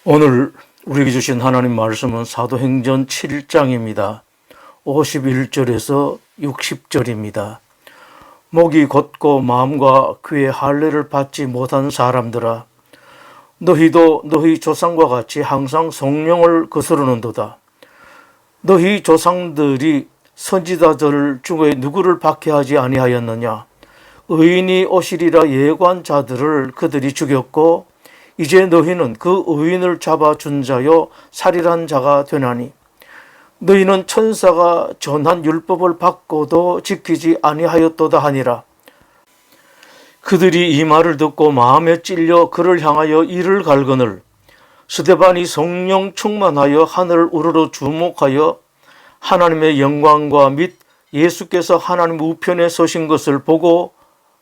오늘 우리에게 주신 하나님 말씀은 사도행전 7장입니다. 51절에서 60절입니다. 목이 곧고 마음과 귀의 할례를 받지 못한 사람들아, 너희도 너희 조상과 같이 항상 성령을 거스르는도다. 너희 조상들이 선지자들 중에 누구를 박해하지 아니하였느냐? 의인이 오시리라 예고한 자들을 그들이 죽였고 이제 너희는 그 의인을 잡아준 자요 살인한 자가 되나니 너희는 천사가 전한 율법을 받고도 지키지 아니하였도다 하니라. 그들이 이 말을 듣고 마음에 찔려 그를 향하여 이를 갈거늘 스데반이 성령 충만하여 하늘을 우러러 주목하여 하나님의 영광과 및 예수께서 하나님 우편에 서신 것을 보고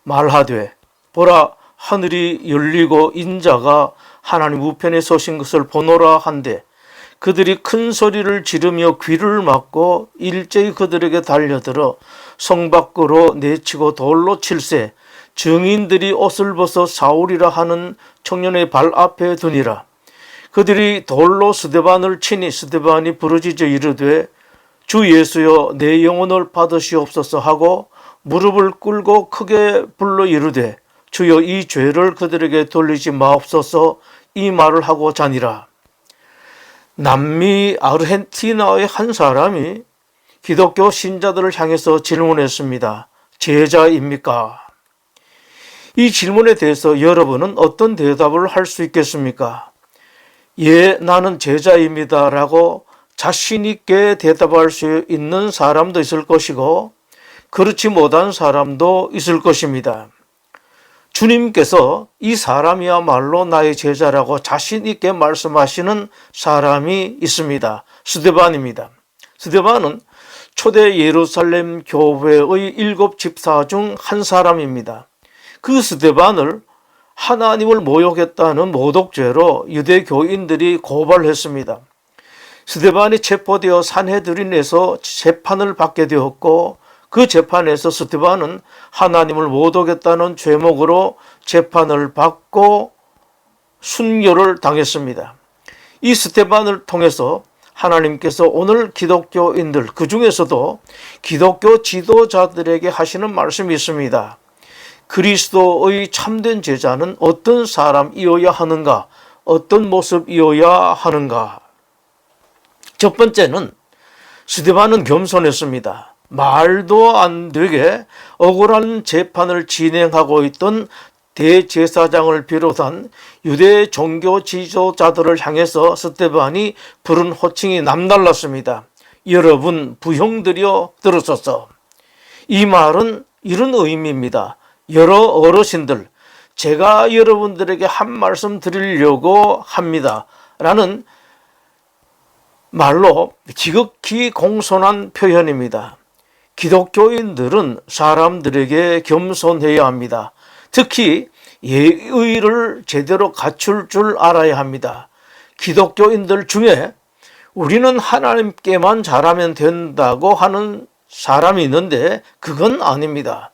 말하되, 보라, 하늘이 열리고 인자가 하나님 우편에 서신 것을 보노라 한데, 그들이 큰 소리를 지르며 귀를 막고 일제히 그들에게 달려들어 성 밖으로 내치고 돌로 칠세, 증인들이 옷을 벗어 사울이라 하는 청년의 발 앞에 두니라. 그들이 돌로 스데반을 치니 스데반이 부르짖어 이르되, 주 예수여 내 영혼을 받으시옵소서 하고 무릎을 꿇고 크게 불러 이르되, 주여 이 죄를 그들에게 돌리지 마옵소서. 이 말을 하고 자니라. 남미 아르헨티나의 한 사람이 기독교 신자들을 향해서 질문했습니다. 제자입니까? 이 질문에 대해서 여러분은 어떤 대답을 할 수 있겠습니까? 예, 나는 제자입니다 라고 자신 있게 대답할 수 있는 사람도 있을 것이고 그렇지 못한 사람도 있을 것입니다. 주님께서 이 사람이야말로 나의 제자라고 자신 있게 말씀하시는 사람이 있습니다. 스데반입니다. 스데반은 초대 예루살렘 교회의 7 집사 중 한 사람입니다. 그 스데반을 하나님을 모욕했다는 모독죄로 유대교인들이 고발했습니다. 스데반이 체포되어 산헤드린에서 재판을 받게 되었고 그 재판에서 스데반은 하나님을 모독했다는 죄목으로 재판을 받고 순교를 당했습니다. 이 스데반을 통해서 하나님께서 오늘 기독교인들, 그 중에서도 기독교 지도자들에게 하시는 말씀이 있습니다. 그리스도의 참된 제자는 어떤 사람이어야 하는가? 어떤 모습이어야 하는가? 첫 번째는 스데반은 겸손했습니다. 말도 안 되게 억울한 재판을 진행하고 있던 대제사장을 비롯한 유대 종교 지도자들을 향해서 스데반이 부른 호칭이 남달랐습니다. 여러분 부형들이여 들으소서. 이 말은 이런 의미입니다. 여러 어르신들, 제가 여러분들에게 한 말씀 드리려고 합니다 라는 말로 지극히 공손한 표현입니다. 기독교인들은 사람들에게 겸손해야 합니다. 특히 예의를 제대로 갖출 줄 알아야 합니다. 기독교인들 중에 우리는 하나님께만 잘하면 된다고 하는 사람이 있는데 그건 아닙니다.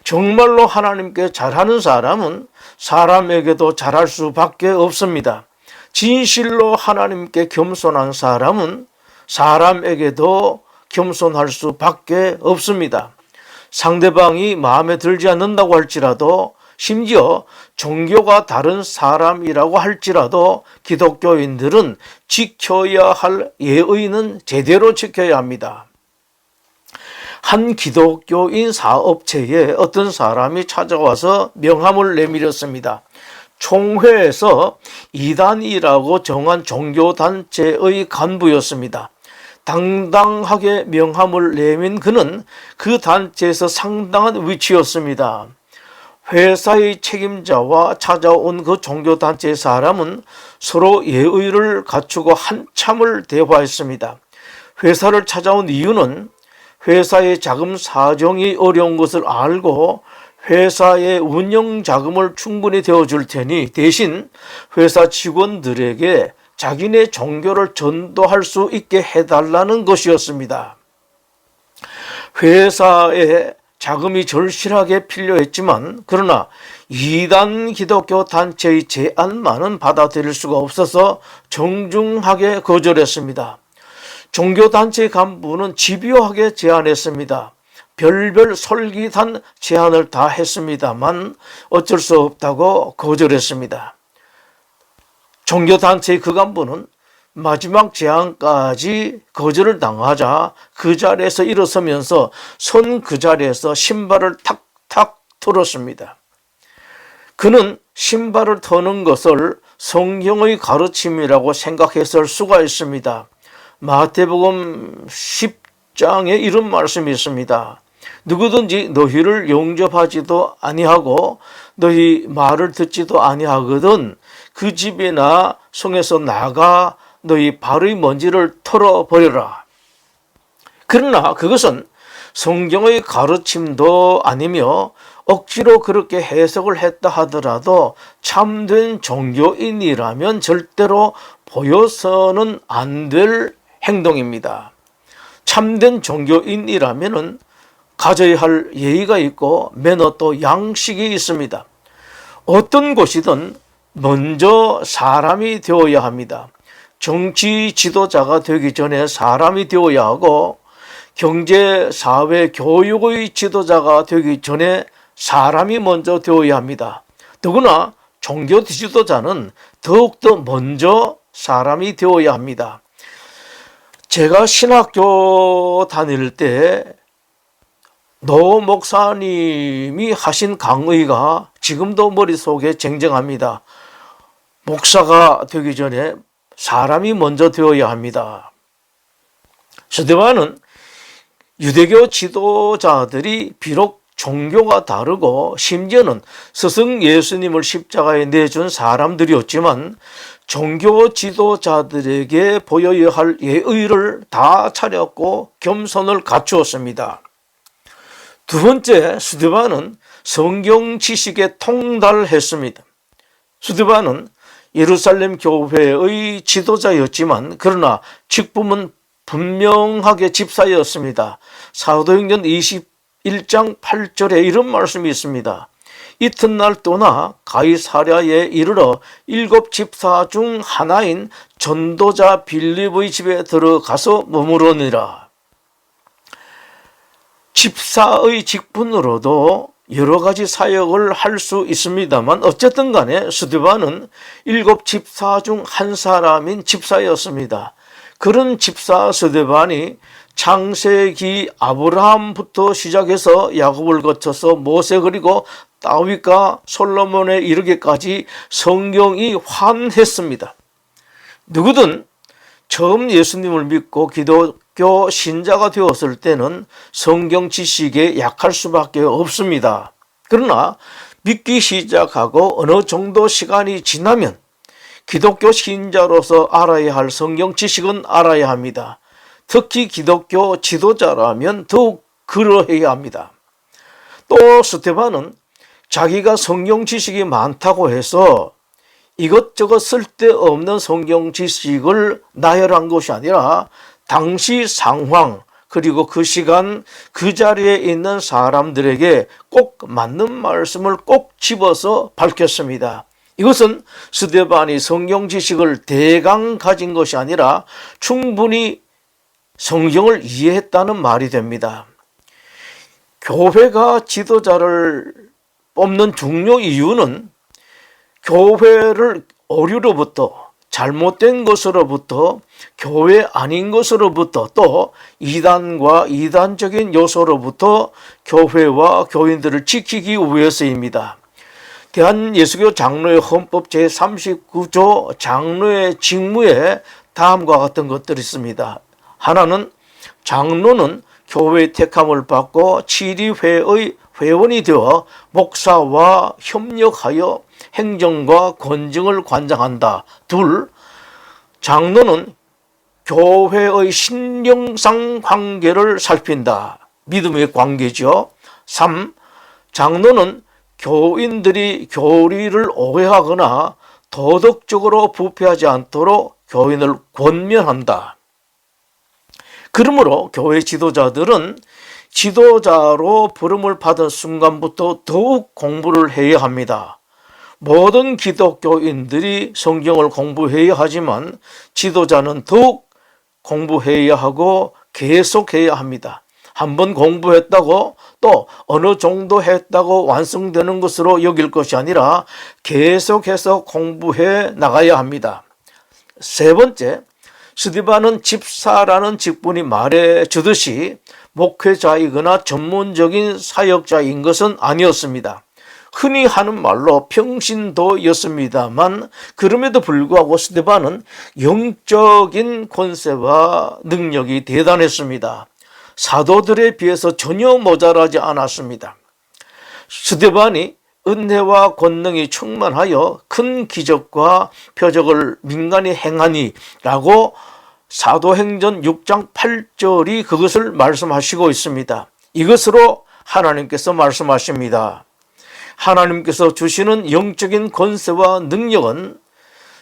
정말로 하나님께 잘하는 사람은 사람에게도 잘할 수밖에 없습니다. 진실로 하나님께 겸손한 사람은 사람에게도 겸손할 수밖에 없습니다. 상대방이 마음에 들지 않는다고 할지라도, 심지어 종교가 다른 사람이라고 할지라도 기독교인들은 지켜야 할 예의는 제대로 지켜야 합니다. 한 기독교인 사업체에 어떤 사람이 찾아와서 명함을 내밀었습니다. 총회에서 이단이라고 정한 종교단체의 간부였습니다. 당당하게 명함을 내민 그는 그 단체에서 상당한 위치였습니다. 회사의 책임자와 찾아온 그 종교단체의 사람은 서로 예의를 갖추고 한참을 대화했습니다. 회사를 찾아온 이유는 회사의 자금 사정이 어려운 것을 알고 회사의 운영 자금을 충분히 되어줄 테니 대신 회사 직원들에게 자기네 종교를 전도할 수 있게 해달라는 것이었습니다. 회사에 자금이 절실하게 필요했지만 그러나 이단 기독교 단체의 제안만은 받아들일 수가 없어서 정중하게 거절했습니다. 종교단체 간부는 집요하게 제안했습니다. 별별 솔깃한 제안을 다 했습니다만 어쩔 수 없다고 거절했습니다. 종교단체의 그 간부는 마지막 제안까지 거절을 당하자 그 자리에서 일어서면서 손 그 자리에서 신발을 탁탁 털었습니다. 그는 신발을 터는 것을 성경의 가르침이라고 생각했을 수가 있습니다. 마태복음 10장에 이런 말씀이 있습니다. 누구든지 너희를 용접하지도 아니하고 너희 말을 듣지도 아니하거든 그 집이나 성에서 나가 너희 발의 먼지를 털어버려라. 그러나 그것은 성경의 가르침도 아니며 억지로 그렇게 해석을 했다 하더라도 참된 종교인이라면 절대로 보여서는 안 될 행동입니다. 참된 종교인이라면 가져야 할 예의가 있고 매너 또 양식이 있습니다. 어떤 곳이든 먼저 사람이 되어야 합니다. 정치 지도자가 되기 전에 사람이 되어야 하고 경제, 사회, 교육의 지도자가 되기 전에 사람이 먼저 되어야 합니다. 더구나 종교 지도자는 더욱더 먼저 사람이 되어야 합니다. 제가 신학교 다닐 때 노 목사님이 하신 강의가 지금도 머릿속에 쟁쟁합니다. 목사가 되기 전에 사람이 먼저 되어야 합니다. 스데반은 유대교 지도자들이 비록 종교가 다르고 심지어는 스승 예수님을 십자가에 내준 사람들이었지만 종교 지도자들에게 보여야 할 예의를 다 차렸고 겸손을 갖추었습니다. 두 번째, 스데반은 성경 지식에 통달했습니다. 스데반은 예루살렘 교회의 지도자였지만 그러나 직분은 분명하게 집사였습니다. 사도행전 21장 8절에 이런 말씀이 있습니다. 이튿날 떠나 가이사랴에 이르러 7 집사 중 하나인 전도자 빌립의 집에 들어가서 머무르니라. 집사의 직분으로도 여러 가지 사역을 할 수 있습니다만 어쨌든 간에 스데반은 7 집사 중 한 사람인 집사였습니다. 그런 집사 스데반이 창세기 아브라함부터 시작해서 야곱을 거쳐서 모세 그리고 다윗과 솔로몬에 이르기까지 성경이 환했습니다. 누구든 처음 예수님을 믿고 기독교 신자가 되었을 때는 성경 지식에 약할 수밖에 없습니다. 그러나 믿기 시작하고 어느 정도 시간이 지나면 기독교 신자로서 알아야 할 성경 지식은 알아야 합니다. 특히 기독교 지도자라면 더욱 그러해야 합니다. 또 스데반은 자기가 성경 지식이 많다고 해서 이것저것 쓸데없는 성경 지식을 나열한 것이 아니라 당시 상황 그리고 그 시간 그 자리에 있는 사람들에게 꼭 맞는 말씀을 꼭 집어서 밝혔습니다. 이것은 스데반이 성경 지식을 대강 가진 것이 아니라 충분히 성경을 이해했다는 말이 됩니다. 교회가 지도자를 뽑는 중요 이유는 교회를 오류로부터 잘못된 것으로부터 교회 아닌 것으로부터 또 이단과 이단적인 요소로부터 교회와 교인들을 지키기 위해서입니다. 대한예수교 장로의 헌법 제39조 장로의 직무에 다음과 같은 것들이 있습니다. 하나는 장로는 교회의 택함을 받고 치리회의 회원이 되어 목사와 협력하여 행정과 권정을 관장한다. 둘, 장로는 교회의 신령상 관계를 살핀다. 믿음의 관계죠. 3, 장로는 교인들이 교리를 오해하거나 도덕적으로 부패하지 않도록 교인을 권면한다. 그러므로 교회 지도자들은 지도자로 부름을 받은 순간부터 더욱 공부를 해야 합니다. 모든 기독교인들이 성경을 공부해야 하지만 지도자는 더욱 공부해야 하고 계속해야 합니다. 한번 공부했다고 또 어느 정도 했다고 완성되는 것으로 여길 것이 아니라 계속해서 공부해 나가야 합니다. 세 번째, 스데반은 집사라는 직분이 말해주듯이 목회자이거나 전문적인 사역자인 것은 아니었습니다. 흔히 하는 말로 평신도였습니다만 그럼에도 불구하고 스데반은 영적인 권세와 능력이 대단했습니다. 사도들에 비해서 전혀 모자라지 않았습니다. 스데반이 은혜와 권능이 충만하여 큰 기적과 표적을 민간히 행하니라고 사도행전 6장 8절이 그것을 말씀하시고 있습니다. 이것으로 하나님께서 말씀하십니다. 하나님께서 주시는 영적인 권세와 능력은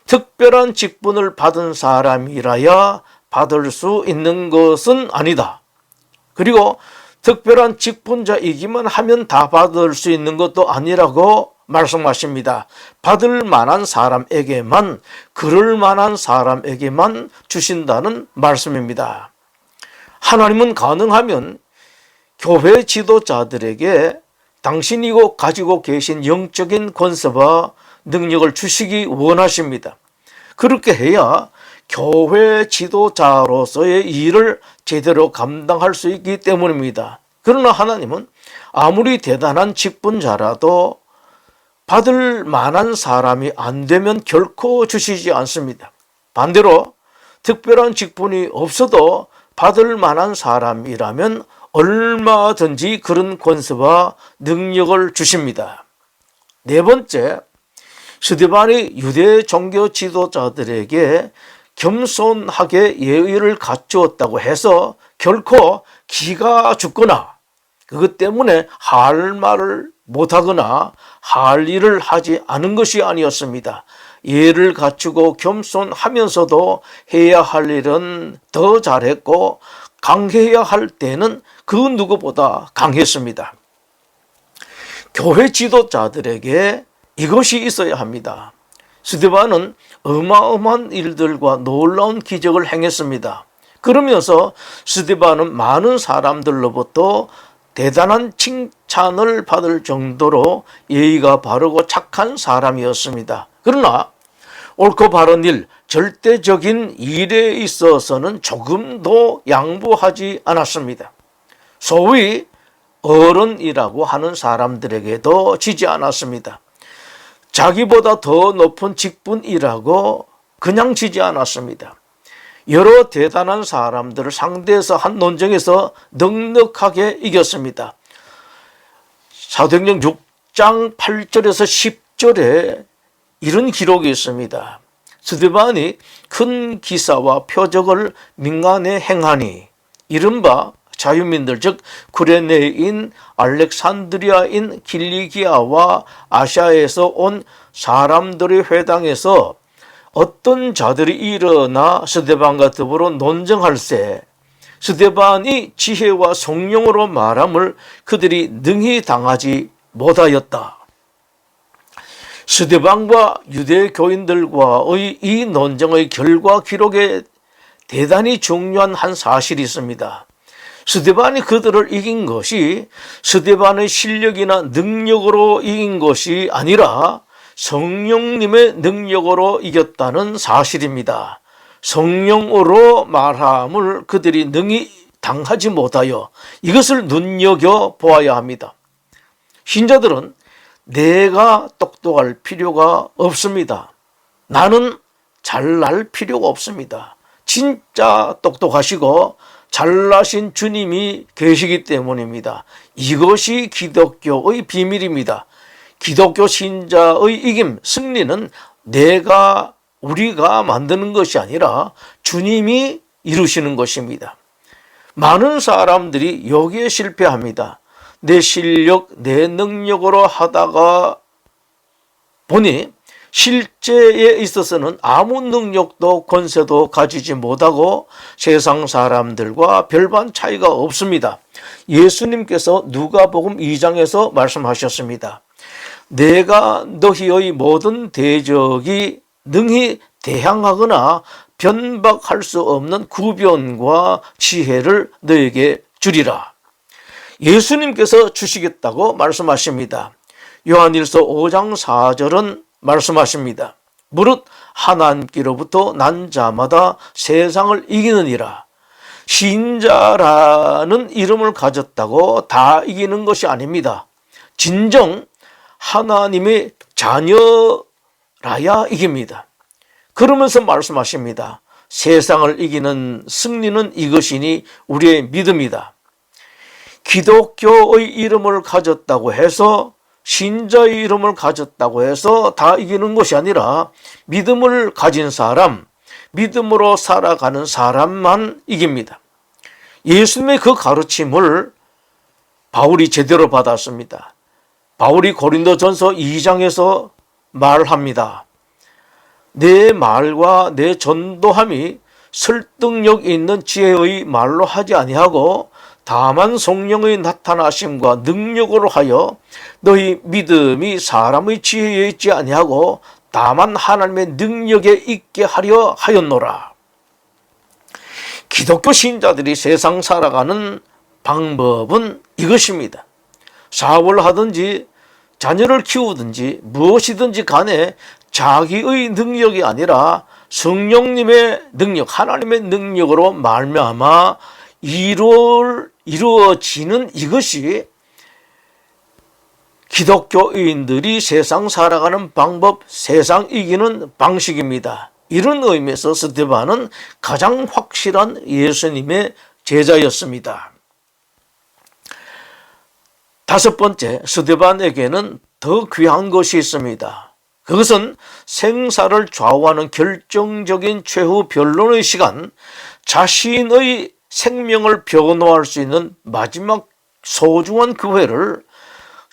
특별한 직분을 받은 사람이라야 받을 수 있는 것은 아니다. 그리고 특별한 직분자이기만 하면 다 받을 수 있는 것도 아니라고 말씀하십니다. 받을 만한 사람에게만, 그럴 만한 사람에게만 주신다는 말씀입니다. 하나님은 가능하면 교회 지도자들에게 당신이 가지고 계신 영적인 권세와 능력을 주시기 원하십니다. 그렇게 해야 교회 지도자로서의 일을 제대로 감당할 수 있기 때문입니다. 그러나 하나님은 아무리 대단한 직분자라도 받을 만한 사람이 안 되면 결코 주시지 않습니다. 반대로 특별한 직분이 없어도 받을 만한 사람이라면 얼마든지 그런 권세와 능력을 주십니다. 네 번째, 스데반이 유대 종교 지도자들에게 겸손하게 예의를 갖추었다고 해서 결코 기가 죽거나 그것 때문에 할 말을 못하거나 할 일을 하지 않은 것이 아니었습니다. 예를 갖추고 겸손하면서도 해야 할 일은 더 잘했고 강해야 할 때는 그 누구보다 강했습니다. 교회 지도자들에게 이것이 있어야 합니다. 스데반은 어마어마한 일들과 놀라운 기적을 행했습니다. 그러면서 스데반은 많은 사람들로부터 대단한 칭찬을 받을 정도로 예의가 바르고 착한 사람이었습니다. 그러나 옳고 바른 일, 절대적인 일에 있어서는 조금도 양보하지 않았습니다. 소위 어른이라고 하는 사람들에게도 지지 않았습니다. 자기보다 더 높은 직분이라고 그냥 지지 않았습니다. 여러 대단한 사람들을 상대해서 한 논쟁에서 넉넉하게 이겼습니다. 사도행전 6장 8절에서 10절에 이런 기록이 있습니다. 스데반이 큰 기사와 표적을 민간에 행하니 이른바 자유민들 즉 구레네인, 알렉산드리아인, 길리기아와 아시아에서 온 사람들의 회당에서 어떤 자들이 일어나 스데반과 더불어 논쟁할세 스데반이 지혜와 성령으로 말함을 그들이 능히 당하지 못하였다. 스데반과 유대 교인들과의 이 논쟁의 결과 기록에 대단히 중요한 한 사실이 있습니다. 스데반이 그들을 이긴 것이 스데반의 실력이나 능력으로 이긴 것이 아니라 성령님의 능력으로 이겼다는 사실입니다. 성령으로 말함을 그들이 능히 당하지 못하여 이것을 눈여겨보아야 합니다. 신자들은 내가 똑똑할 필요가 없습니다. 나는 잘날 필요가 없습니다. 진짜 똑똑하시고 잘나신 주님이 계시기 때문입니다. 이것이 기독교의 비밀입니다. 기독교 신자의 이김, 승리는 우리가 만드는 것이 아니라 주님이 이루시는 것입니다. 많은 사람들이 여기에 실패합니다. 내 실력, 내 능력으로 하다가 보니 실제에 있어서는 아무 능력도 권세도 가지지 못하고 세상 사람들과 별반 차이가 없습니다. 예수님께서 누가복음 2장에서 말씀하셨습니다. 내가 너희의 모든 대적이 능히 대항하거나 변박할 수 없는 구변과 지혜를 너에게 주리라. 예수님께서 주시겠다고 말씀하십니다. 요한일서 5장 4절은 말씀하십니다. 무릇 하나님께로부터 난 자마다 세상을 이기느니라. 신자라는 이름을 가졌다고 다 이기는 것이 아닙니다. 진정 하나님의 자녀라야 이깁니다. 그러면서 말씀하십니다. 세상을 이기는 승리는 이것이니 우리의 믿음이다. 기독교의 이름을 가졌다고 해서, 신자의 이름을 가졌다고 해서 다 이기는 것이 아니라 믿음을 가진 사람, 믿음으로 살아가는 사람만 이깁니다. 예수님의 그 가르침을 바울이 제대로 받았습니다. 바울이 고린도전서 2장에서 말합니다. 내 말과 내 전도함이 설득력 있는 지혜의 말로 하지 아니하고 다만 성령의 나타나심과 능력으로 하여 너희 믿음이 사람의 지혜에 있지 아니하고 다만 하나님의 능력에 있게 하려 하였노라. 기독교 신자들이 세상 살아가는 방법은 이것입니다. 사업을 하든지 자녀를 키우든지 무엇이든지 간에 자기의 능력이 아니라 성령님의 능력, 하나님의 능력으로 말미암아 이루어지는 이것이 기독교인들이 세상 살아가는 방법, 세상 이기는 방식입니다. 이런 의미에서 스데반은 가장 확실한 예수님의 제자였습니다. 다섯 번째, 스데반에게는 더 귀한 것이 있습니다. 그것은 생사를 좌우하는 결정적인 최후 변론의 시간, 자신의 생명을 변호할 수 있는 마지막 소중한 기회를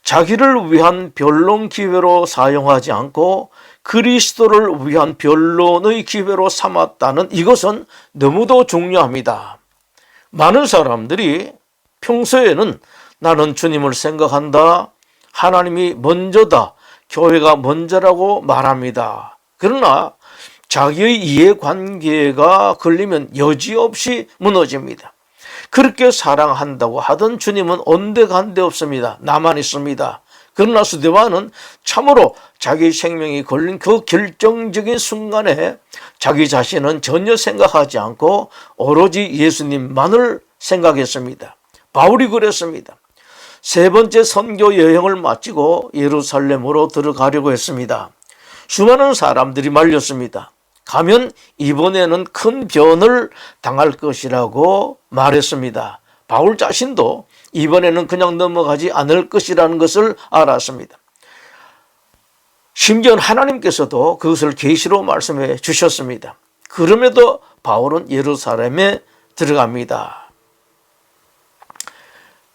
자기를 위한 변론 기회로 사용하지 않고 그리스도를 위한 변론의 기회로 삼았다는 이것은 너무도 중요합니다. 많은 사람들이 평소에는 나는 주님을 생각한다, 하나님이 먼저다, 교회가 먼저라고 말합니다. 그러나 자기의 이해관계가 걸리면 여지없이 무너집니다. 그렇게 사랑한다고 하던 주님은 온데간데 없습니다. 나만 있습니다. 그러나 스데반은 참으로 자기 생명이 걸린 그 결정적인 순간에 자기 자신은 전혀 생각하지 않고 오로지 예수님만을 생각했습니다. 바울이 그랬습니다. 세 번째 선교 여행을 마치고 예루살렘으로 들어가려고 했습니다. 수많은 사람들이 말렸습니다. 가면 이번에는 큰 변을 당할 것이라고 말했습니다. 바울 자신도 이번에는 그냥 넘어가지 않을 것이라는 것을 알았습니다. 심지어 하나님께서도 그것을 계시로 말씀해 주셨습니다. 그럼에도 바울은 예루살렘에 들어갑니다.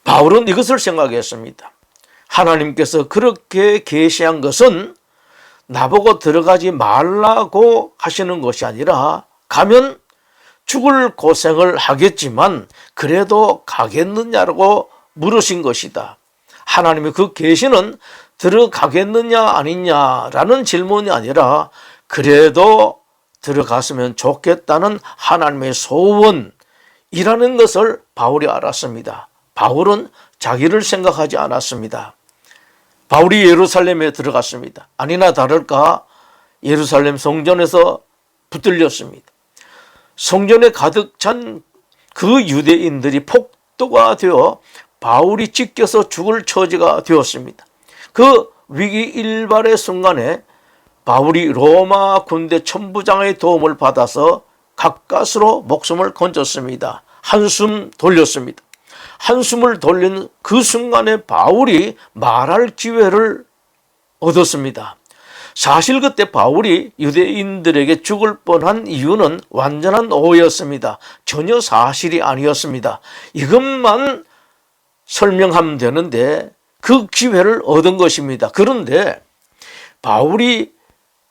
바울은 이것을 생각했습니다. 하나님께서 그렇게 계시한 것은 나보고 들어가지 말라고 하시는 것이 아니라 가면 죽을 고생을 하겠지만 그래도 가겠느냐고 물으신 것이다. 하나님의 그 계시는 들어가겠느냐 아니냐라는 질문이 아니라 그래도 들어갔으면 좋겠다는 하나님의 소원이라는 것을 바울이 알았습니다. 바울은 자기를 생각하지 않았습니다. 바울이 예루살렘에 들어갔습니다. 아니나 다를까 예루살렘 성전에서 붙들렸습니다. 성전에 가득 찬 그 유대인들이 폭도가 되어 바울이 찢겨서 죽을 처지가 되었습니다. 그 위기 일발의 순간에 바울이 로마 군대 천부장의 도움을 받아서 가까스로 목숨을 건졌습니다. 한숨 돌렸습니다. 한숨을 돌리는 그 순간에 바울이 말할 기회를 얻었습니다. 사실 그때 바울이 유대인들에게 죽을 뻔한 이유는 완전한 오해였습니다. 전혀 사실이 아니었습니다. 이것만 설명하면 되는데 그 기회를 얻은 것입니다. 그런데 바울이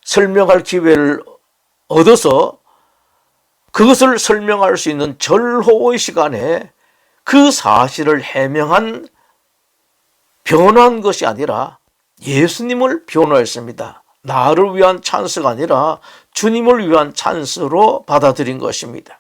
설명할 기회를 얻어서 그것을 설명할 수 있는 절호의 시간에 그 사실을 해명한 변호한 것이 아니라 예수님을 변호했습니다. 나를 위한 찬스가 아니라 주님을 위한 찬스로 받아들인 것입니다.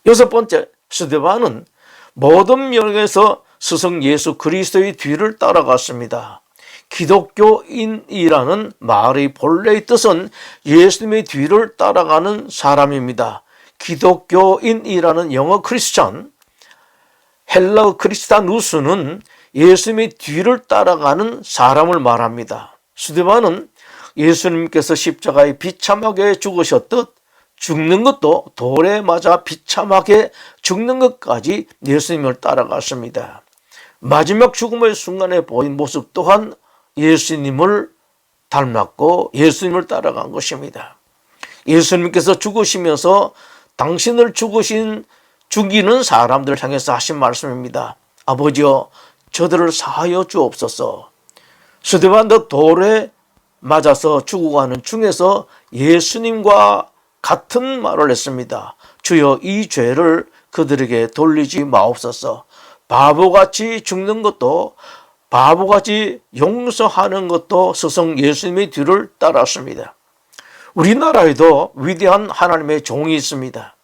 여섯 번째, 스데반은 모든 면에서 스승 예수 그리스도의 뒤를 따라갔습니다. 기독교인이라는 말의 본래의 뜻은 예수님의 뒤를 따라가는 사람입니다. 기독교인이라는 영어 크리스찬, 헬라어 크리스타누스는 예수님의 뒤를 따라가는 사람을 말합니다. 스데반은 예수님께서 십자가에 비참하게 죽으셨듯 죽는 것도 돌에 맞아 비참하게 죽는 것까지 예수님을 따라갔습니다. 마지막 죽음의 순간에 보인 모습 또한 예수님을 닮았고 예수님을 따라간 것입니다. 예수님께서 죽으시면서 당신을 죽이는 사람들을 향해서 하신 말씀입니다. 아버지여, 저들을 사하여 주옵소서. 스데반도 돌에 맞아서 죽어가는 중에서 예수님과 같은 말을 했습니다. 주여, 이 죄를 그들에게 돌리지 마옵소서. 바보같이 죽는 것도 바보같이 용서하는 것도 스승 예수님의 뒤를 따랐습니다. 우리나라에도 위대한 하나님의 종이 있습니다.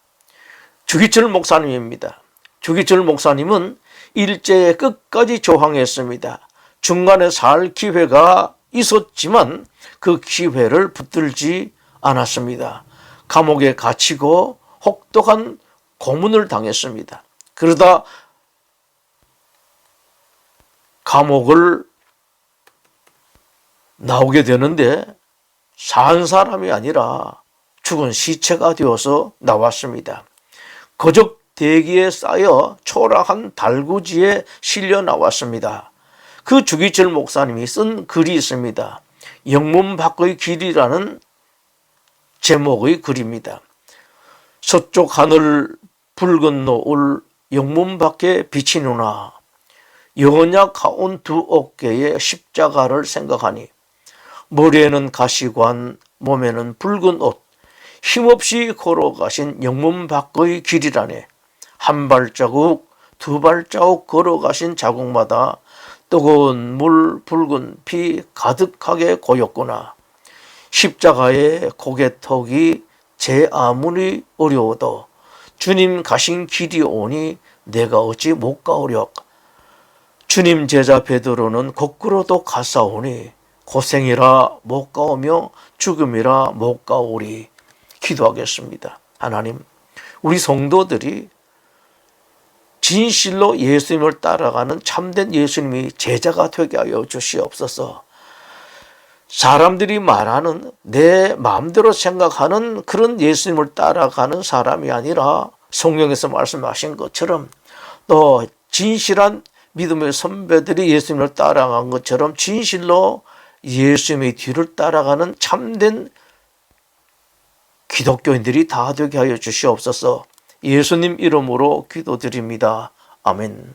주기철 목사님입니다. 주기철 목사님은 일제에 끝까지 저항했습니다. 중간에 살 기회가 있었지만 그 기회를 붙들지 않았습니다. 감옥에 갇히고 혹독한 고문을 당했습니다. 그러다 감옥을 나오게 되는데 산 사람이 아니라 죽은 시체가 되어서 나왔습니다. 거적 대기에 쌓여 초라한 달구지에 실려 나왔습니다. 그 주기철 목사님이 쓴 글이 있습니다. 영문 밖의 길이라는 제목의 글입니다. 서쪽 하늘 붉은 노을 영문 밖에 비치누나 연약하온 두 어깨에 십자가를 생각하니 머리에는 가시관 몸에는 붉은 옷 힘없이 걸어가신 영문 밖의 길이라네. 한 발자국 두 발자국 걸어가신 자국마다 뜨거운 물 붉은 피 가득하게 고였구나. 십자가의 고개턱이 제 아무리 어려워도 주님 가신 길이 오니 내가 어찌 못 가오렵. 주님 제자 베드로는 거꾸로도 가사오니 고생이라 못 가오며 죽음이라 못 가오리. 기도하겠습니다. 하나님, 우리 성도들이 진실로 예수님을 따라가는 참된 예수님이 제자가 되게 하여 주시옵소서. 사람들이 말하는 내 마음대로 생각하는 그런 예수님을 따라가는 사람이 아니라 성경에서 말씀하신 것처럼 또 진실한 믿음의 선배들이 예수님을 따라간 것처럼 진실로 예수님의 뒤를 따라가는 참된 기독교인들이 다 되게 하여 주시옵소서. 예수님 이름으로 기도드립니다. 아멘.